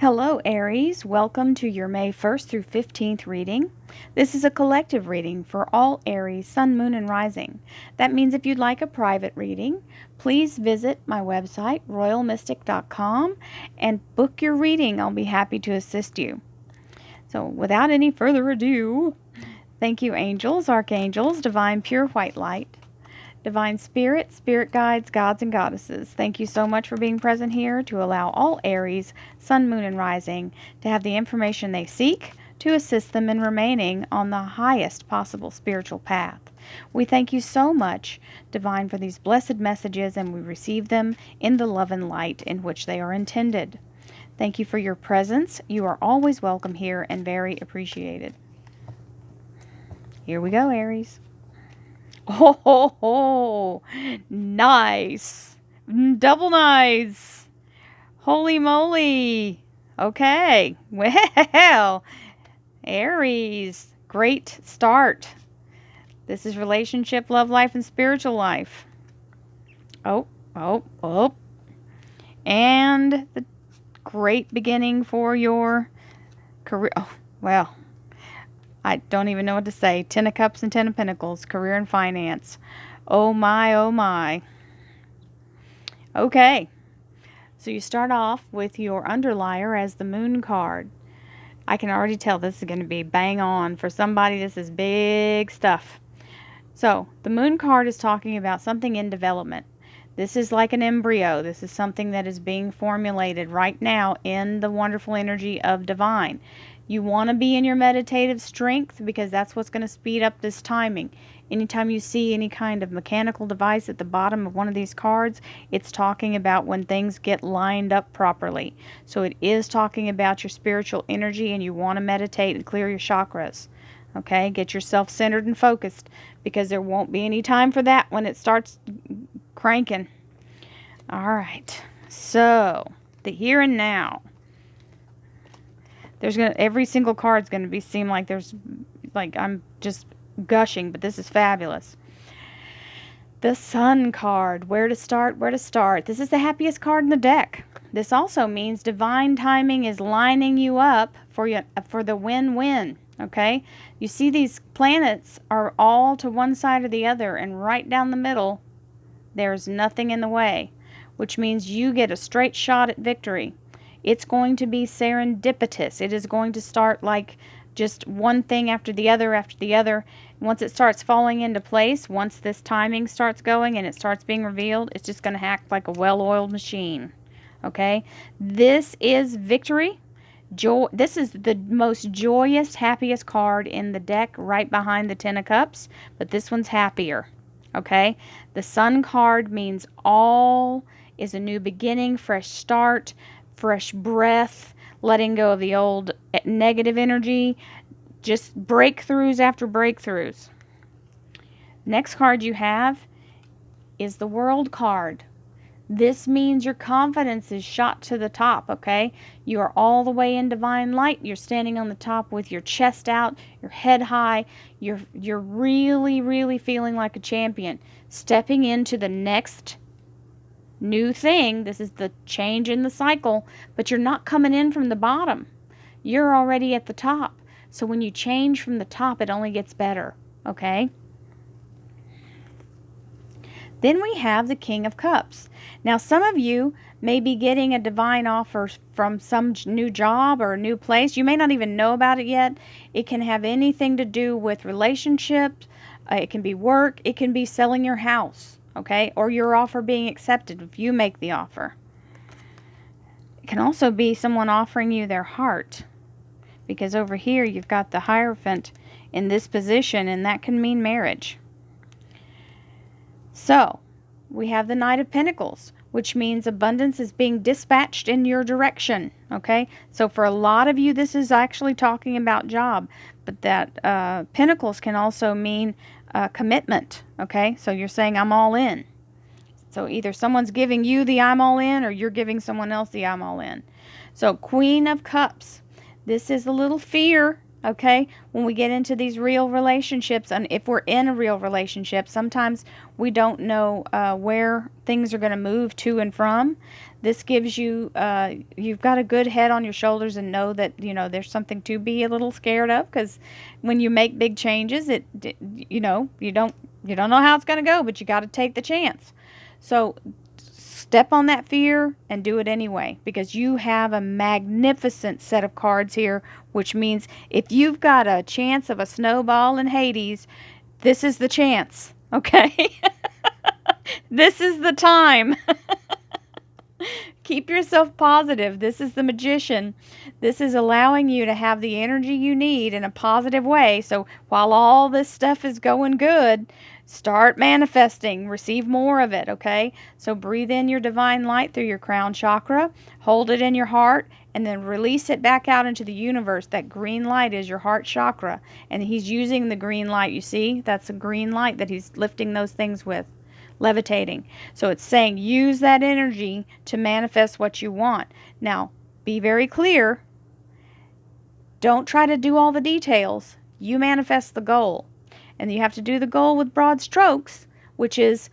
Hello, Aries. Welcome to your May 1st through 15th reading. This is a collective reading for all Aries, Sun, Moon, and Rising. That means if you'd like a private reading, please visit my website, royalmystic.com, and book your reading. I'll be happy to assist you. So, without any further ado, thank you, angels, archangels, divine pure white light, divine spirit, spirit guides, gods, and goddesses. Thank you so much for being present here to allow all Aries, Sun, Moon, and Rising to have the information they seek to assist them in remaining on the highest possible spiritual path. We thank you so much, Divine, for these blessed messages, and we receive them in the love and light in which they are intended. Thank you for your presence. You are always welcome here and very appreciated. Here we go, Aries. Oh, ho, ho. Nice. Double nice. Holy moly. Okay. Well, Aries, great start. This is relationship, love life, and spiritual life. Oh. And the great beginning for your career. Oh, well. I don't even know what to say. 10 of Cups and 10 of Pentacles, career and finance. Oh my, oh my. Okay, so you start off with your underlier as the Moon card. I can already tell this is going to be bang on. For somebody, this is big stuff. So, the Moon card is talking about something in development. This is like an embryo. This is something that is being formulated right now in the wonderful energy of divine. You want to be in your meditative strength because that's what's going to speed up this timing. Anytime you see any kind of mechanical device at the bottom of one of these cards, it's talking about when things get lined up properly. So it is talking about your spiritual energy, and you want to meditate and clear your chakras. Okay, get yourself centered and focused because there won't be any time for that when it starts cranking. All right, so the here and now. Every single card's gonna seem like I'm just gushing, but this is fabulous. The Sun card, where to start. This is the happiest card in the deck. This also means divine timing is lining you up for the win-win. Okay, you see these planets are all to one side or the other, and right down the middle there's nothing in the way, which means you get a straight shot at victory. It's going to be serendipitous. It is going to start like just one thing after the other. Once it starts falling into place, once this timing starts going and it starts being revealed, it's just going to act like a well-oiled machine. Okay? This is victory. Joy. This is the most joyous, happiest card in the deck, right behind the 10 of Cups, but this one's happier. Okay? The Sun card means all is a new beginning, fresh start, fresh breath, letting go of the old negative energy, just breakthroughs after breakthroughs. Next card you have is the World card. This means your confidence is shot to the top, okay? You are all the way in divine light. You're standing on the top with your chest out, your head high. You're really, really feeling like a champion. Stepping into the next new thing. This is the change in the cycle, but you're not coming in from the bottom. You're already at the top. So when you change from the top, it only gets better, okay? Then we have the King of Cups. Now, some of you may be getting a divine offer from some new job or a new place. You may not even know about it yet. It can have anything to do with relationships. It can be work. It can be selling your house, okay? Or your offer being accepted if you make the offer. It can also be someone offering you their heart, because over here you've got the Hierophant in this position, and that can mean marriage. So, we have the Knight of Pentacles, which means abundance is being dispatched in your direction, okay? So for a lot of you, this is actually talking about job, but that Pentacles can also mean commitment, okay? So you're saying, I'm all in. So either someone's giving you the I'm all in, or you're giving someone else the I'm all in. So Queen of Cups, this is a little fear, okay, when we get into these real relationships. And if we're in a real relationship, sometimes we don't know where things are going to move to and from. This gives you, you've got a good head on your shoulders, and know that, there's something to be a little scared of, because when you make big changes, you don't know how it's going to go, but you got to take the chance. So step on that fear and do it anyway, because you have a magnificent set of cards here, which means if you've got a chance of a snowball in Hades, this is the chance, okay? This is the time. Keep yourself positive. This is the Magician. This is allowing you to have the energy you need in a positive way. So while all this stuff is going good, start manifesting. Receive more of it, okay? So breathe in your divine light through your crown chakra. Hold it in your heart, and then release it back out into the universe. That green light is your heart chakra, and he's using the green light. You see? That's a green light that he's lifting those things with. Levitating. So it's saying use that energy to manifest what you want. Now, be very clear. Don't try to do all the details. You manifest the goal. And you have to do the goal with broad strokes, which is,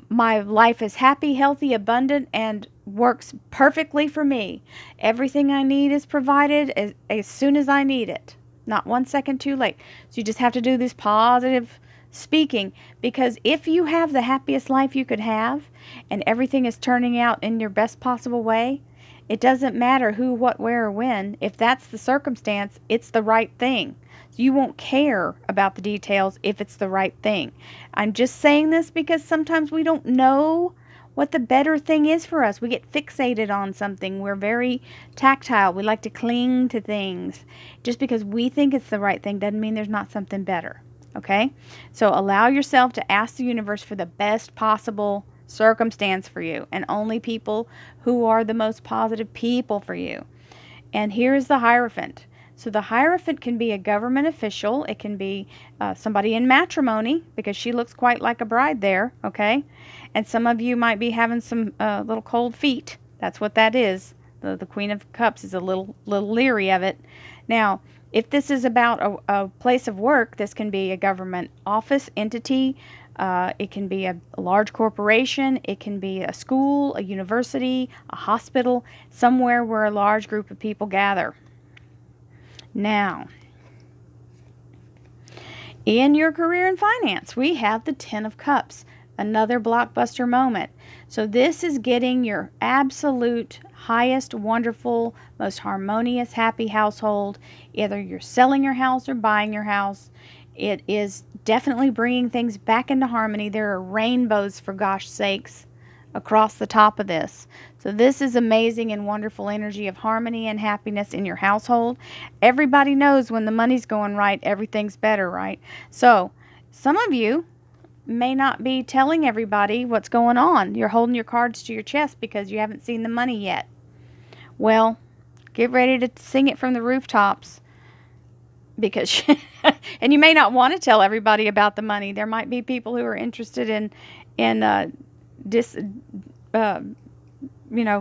my life is happy, healthy, abundant, and works perfectly for me. Everything I need is provided as soon as I need it. Not 1 second too late. So you just have to do this positive speaking, because if you have the happiest life you could have, and everything is turning out in your best possible way, it doesn't matter who, what, where, or when. If that's the circumstance, it's the right thing. So you won't care about the details if it's the right thing. I'm just saying this because sometimes we don't know what the better thing is for us. We get fixated on something. We're very tactile. We like to cling to things. Just because we think it's the right thing doesn't mean there's not something better. Okay? So allow yourself to ask the universe for the best possible circumstance for you, and only people who are the most positive people for you. And here's the Hierophant. So the Hierophant can be a government official. It can be somebody in matrimony, because she looks quite like a bride there, okay? And some of you might be having some little cold feet. That's what that is. The Queen of Cups is a little leery of it. Now, if this is about a place of work, this can be a government office, entity. It can be a large corporation. It can be a school, a university, a hospital, somewhere where a large group of people gather. Now, in your career and finance, we have the Ten of Cups, another blockbuster moment. So this is getting your absolute highest, wonderful, most harmonious, happy household. Either you're selling your house or buying your house. It is definitely bringing things back into harmony. There are rainbows, for gosh sakes, across the top of this. So this is amazing and wonderful energy of harmony and happiness in your household. Everybody knows when the money's going right, everything's better, right? So some of you may not be telling everybody what's going on. You're holding your cards to your chest because you haven't seen the money yet. Well, get ready to sing it from the rooftops, because and you may not want to tell everybody about the money. There might be people who are interested in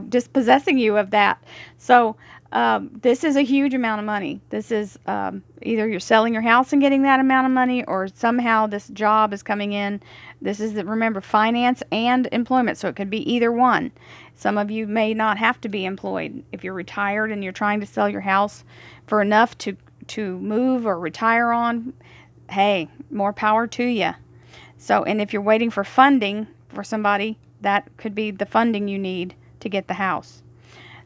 dispossessing you of that. So this is a huge amount of money. This is either you're selling your house and getting that amount of money, or somehow this job is coming in. This is, remember, finance and employment, so it could be either one. Some of you may not have to be employed. If you're retired and you're trying to sell your house for enough to move or retire on, hey, more power to you. So, and if you're waiting for funding for somebody, that could be the funding you need to get the house.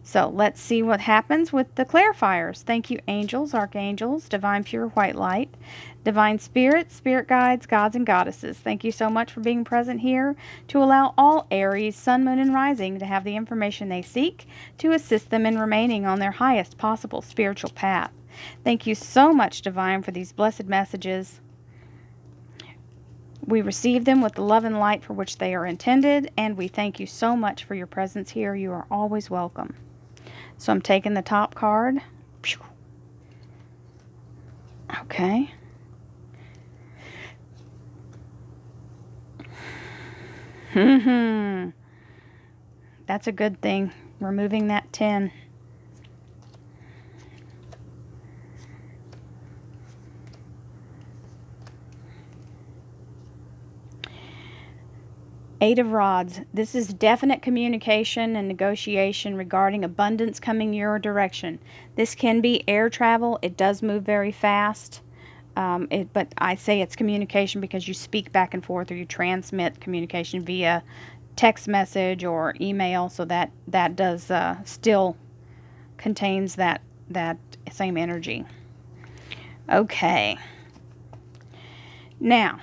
So let's see what happens with the clarifiers. Thank you, angels, archangels, divine pure white light, divine spirits, spirit guides, gods and goddesses. Thank you so much for being present here to allow all Aries, sun, moon, and rising to have the information they seek to assist them in remaining on their highest possible spiritual path. Thank you so much, divine, for these blessed messages. We receive them with the love and light for which they are intended, and we thank you so much for your presence here. You are always welcome. So I'm taking the top card. Okay. That's a good thing. Removing that 10. Eight of Rods. This is definite communication and negotiation regarding abundance coming your direction. This can be air travel. It does move very fast. But I say it's communication because you speak back and forth, or you transmit communication via text message or email. So that does still contains that same energy. Okay. Now,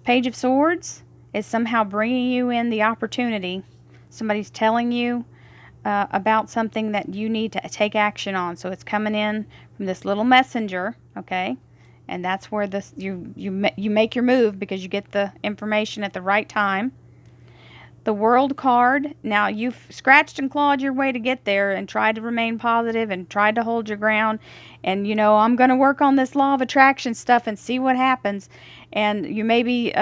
Page of Swords is somehow bringing you in the opportunity. Somebody's telling you about something that you need to take action on. So it's coming in from this little messenger, okay? And that's where this you make your move, because you get the information at the right time. The World card. Now, you've scratched and clawed your way to get there and tried to remain positive and tried to hold your ground. And, I'm going to work on this law of attraction stuff and see what happens. And you maybe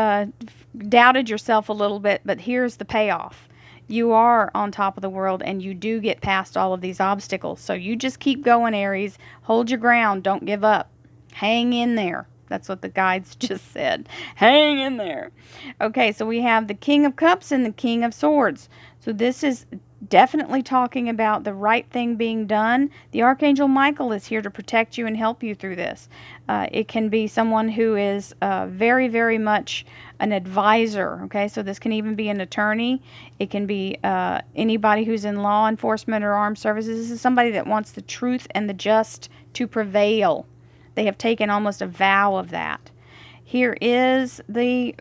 doubted yourself a little bit, but here's the payoff. You are on top of the world, and you do get past all of these obstacles. So you just keep going, Aries. Hold your ground. Don't give up. Hang in there. That's what the guides just said. Hang in there. Okay, so we have the King of Cups and the King of Swords. So this is definitely talking about the right thing being done. The Archangel Michael is here to protect you and help you through this. It can be someone who is very, very much an advisor. Okay, so this can even be an attorney. It can be anybody who's in law enforcement or armed services. This is somebody that wants the truth and the just to prevail. They have taken almost a vow of that. Here is the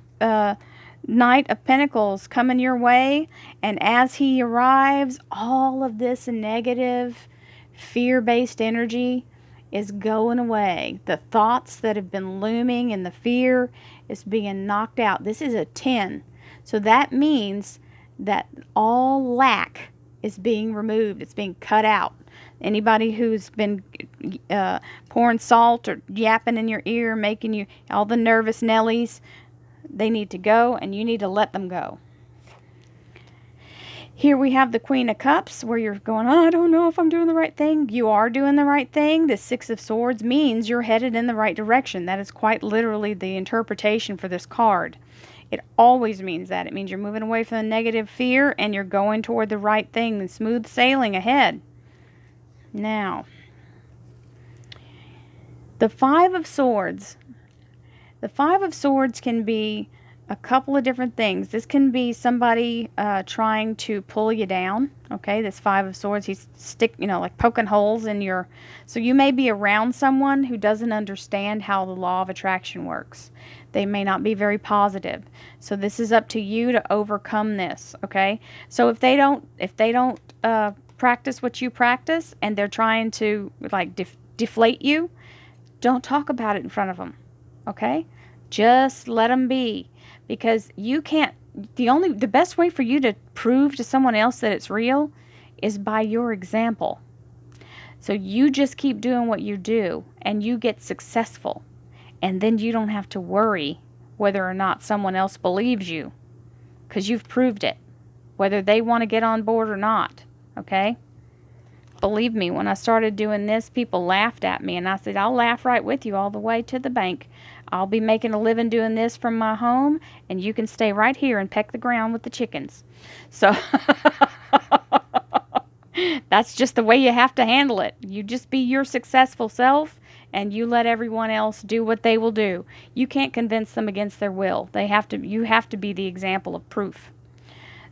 Knight of Pentacles coming your way, and as he arrives, all of this negative, fear-based energy is going away. The thoughts that have been looming and the fear is being knocked out. This is a 10. So that means that all lack is being removed. It's being cut out. Anybody who's been pouring salt or yapping in your ear, making you all the nervous Nellies, they need to go, and you need to let them go. Here we have the Queen of Cups, where you're going, I don't know if I'm doing the right thing. You are doing the right thing. The Six of Swords means you're headed in the right direction. That is quite literally the interpretation for this card. It always means that. It means you're moving away from the negative fear, and you're going toward the right thing, and smooth sailing ahead. Now, the Five of Swords. The Five of Swords can be a couple of different things. This can be somebody trying to pull you down. Okay, this Five of Swords, he's like poking holes in your... So you may be around someone who doesn't understand how the law of attraction works. They may not be very positive. So this is up to you to overcome this. Okay, so if they don't practice what you practice, and they're trying to deflate you, don't talk about it in front of them. Okay, just let them be, because you can't. The best way for you to prove to someone else that it's real is by your example. So you just keep doing what you do, and you get successful, and then you don't have to worry whether or not someone else believes you, because you've proved it, whether they want to get on board or not. Okay? Believe me, when I started doing this, people laughed at me, and I said, I'll laugh right with you all the way to the bank. I'll be making a living doing this from my home, and you can stay right here and peck the ground with the chickens. So that's just the way you have to handle it. You just be your successful self, and you let everyone else do what they will do. You can't convince them against their will. You have to be the example of proof.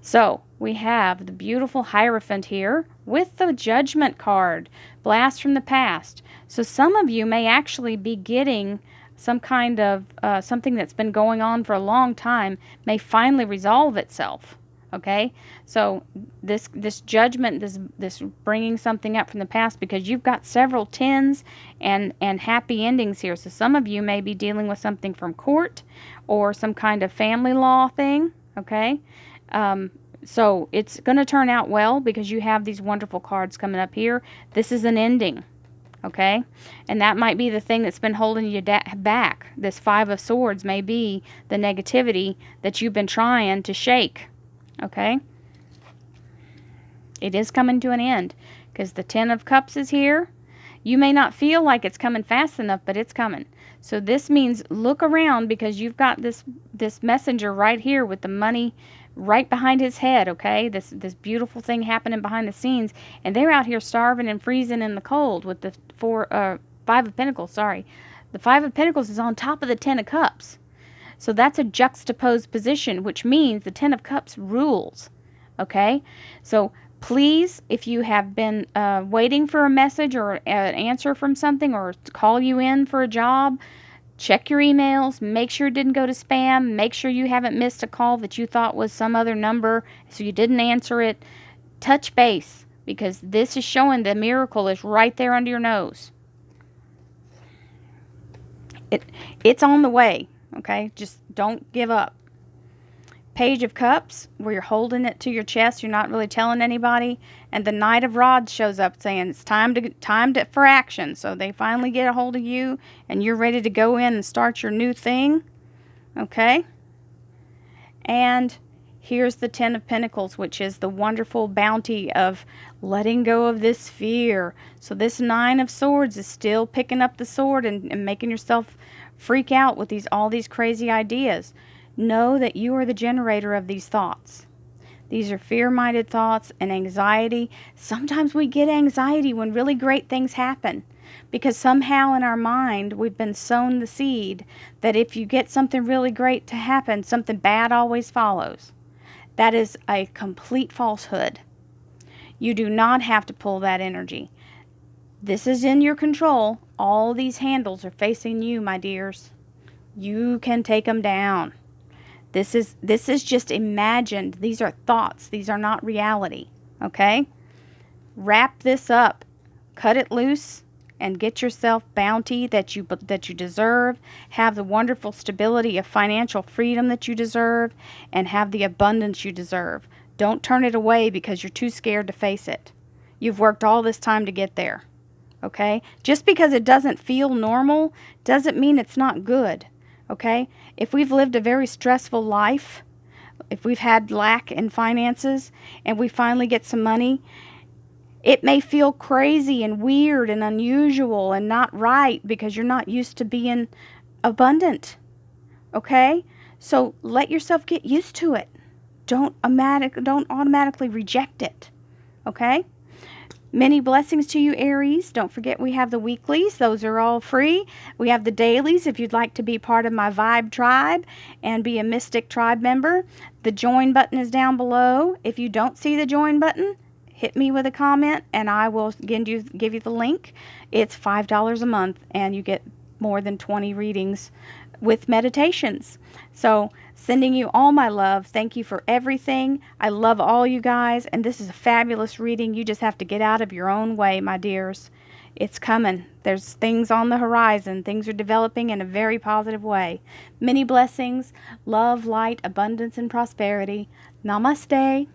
So we have the beautiful Hierophant here with the Judgment card, Blast from the Past. So some of you may actually be getting some kind of something that's been going on for a long time may finally resolve itself. Okay, so this judgment, this bringing something up from the past, because you've got several 10s and happy endings here. So some of you may be dealing with something from court or some kind of family law thing. Okay. So it's going to turn out well, because you have these wonderful cards coming up here. This is an ending, okay? And that might be the thing that's been holding you back. This Five of Swords may be the negativity that you've been trying to shake, okay? It is coming to an end, because the Ten of Cups is here. You may not feel like it's coming fast enough, but it's coming. So this means look around, because you've got this messenger right here with the money right behind his head, okay? This beautiful thing happening behind the scenes, and they're out here starving and freezing in the cold with the Five of Pentacles, sorry. The Five of Pentacles is on top of the Ten of Cups. So that's a juxtaposed position, which means the Ten of Cups rules, okay? So please, if you have been waiting for a message or an answer from something, or to call you in for a job, check your emails, make sure it didn't go to spam, make sure you haven't missed a call that you thought was some other number, so you didn't answer it. Touch base, because this is showing the miracle is right there under your nose. It's on the way, okay? Just don't give up. Page of Cups, where you're holding it to your chest, you're not really telling anybody, and the Knight of Rods shows up saying it's time for action. So they finally get a hold of you, and you're ready to go in and start your new thing, okay? And here's the Ten of Pentacles, which is the wonderful bounty of letting go of this fear. So this Nine of Swords is still picking up the sword and making yourself freak out with all these crazy ideas. Know that you are the generator of these thoughts. These are fear-minded thoughts and anxiety. Sometimes we get anxiety when really great things happen, because somehow in our mind we've been sown the seed that if you get something really great to happen, something bad always follows. That is a complete falsehood. You do not have to pull that energy. This is in your control. All these handles are facing you, my dears. You can take them down. This is just imagined. These are thoughts. These are not reality. Okay? Wrap this up. Cut it loose and get yourself bounty that you deserve. Have the wonderful stability of financial freedom that you deserve, and have the abundance you deserve. Don't turn it away because you're too scared to face it. You've worked all this time to get there. Okay? Just because it doesn't feel normal doesn't mean it's not good. Okay? If we've lived a very stressful life, if we've had lack in finances, and we finally get some money, it may feel crazy and weird and unusual and not right because you're not used to being abundant. Okay? So let yourself get used to it. Don't automatically reject it. Okay? Many blessings to you, Aries. Don't forget we have the weeklies. Those are all free. We have the dailies if you'd like to be part of my Vibe tribe and be a Mystic tribe member. The join button is down below. If you don't see the join button, hit me with a comment and I will give you the link. It's $5 a month and you get more than 20 readings with meditations. So sending you all my love. Thank you for everything. I love all you guys, and this is a fabulous reading. You just have to get out of your own way, my dears. It's coming. There's things on the horizon. Things are developing in a very positive way. Many blessings, love, light, abundance, and prosperity. Namaste.